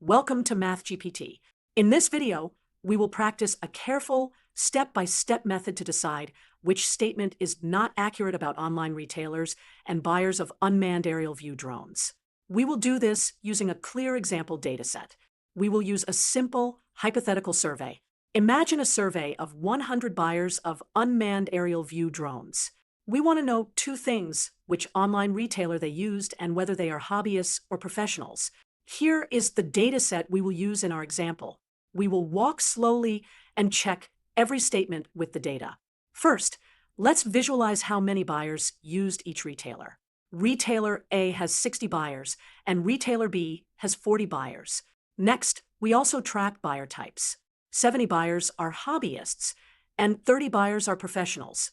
Welcome to MathGPT. In this video, we will practice a careful, step-by-step method to decide which statement is not accurate about online retailers and buyers of unmanned aerial view drones. We will do this using a clear example dataset. We will use a simple, hypothetical survey. Imagine a survey of 100 buyers of unmanned aerial view drones. We want to know two things: which online retailer they used and whether they are hobbyists or professionals. Here is the dataset we will use in our example. We will walk slowly and check every statement with the data. First, let's visualize how many buyers used each retailer. Retailer A has 60 buyers and retailer B has 40 buyers. Next, we also track buyer types. 70 buyers are hobbyists and 30 buyers are professionals.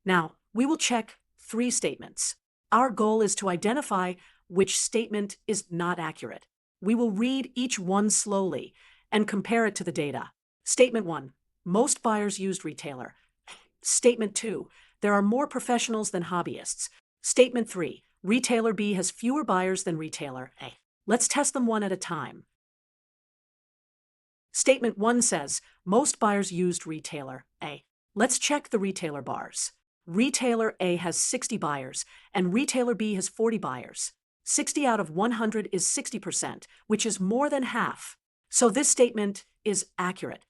Now, we will check three statements. Our goal is to identify which statement is not accurate. We will read each one slowly and compare it to the data. Statement 1, most buyers used retailer. Statement 2, there are more professionals than hobbyists. Statement 3, retailer B has fewer buyers than retailer A. Let's test them one at a time. Statement 1 says, most buyers used retailer A. Let's check the retailer bars. Retailer A has 60 buyers and retailer B has 40 buyers. 60 out of 100 is 60%, which is more than half. So this statement is accurate.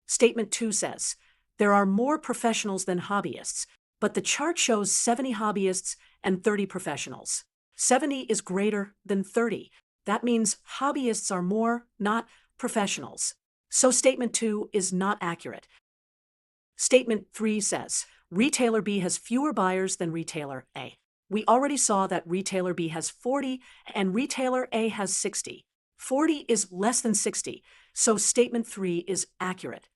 Statement 2 says, there are more professionals than hobbyists, but the chart shows 70 hobbyists and 30 professionals. 70 is greater than 30. That means hobbyists are more, not professionals. So statement 2 is not accurate. Statement 3 says, retailer B has fewer buyers than retailer A. We already saw that retailer B has 40 and retailer A has 60. 40 is less than 60, so statement 3 is accurate.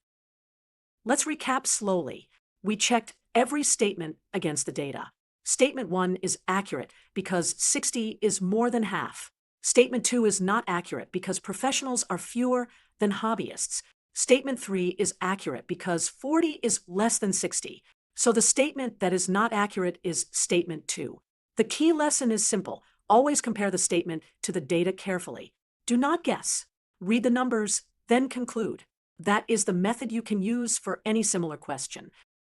Let's recap slowly. We checked every statement against the data. Statement 1 is accurate because 60 is more than half. Statement 2 is not accurate because professionals are fewer than hobbyists. Statement 3 is accurate because 40 is less than 60. So the statement that is not accurate is statement 2. The key lesson is simple. Always compare the statement to the data carefully. Do not guess. Read the numbers, then conclude. That is the method you can use for any similar question.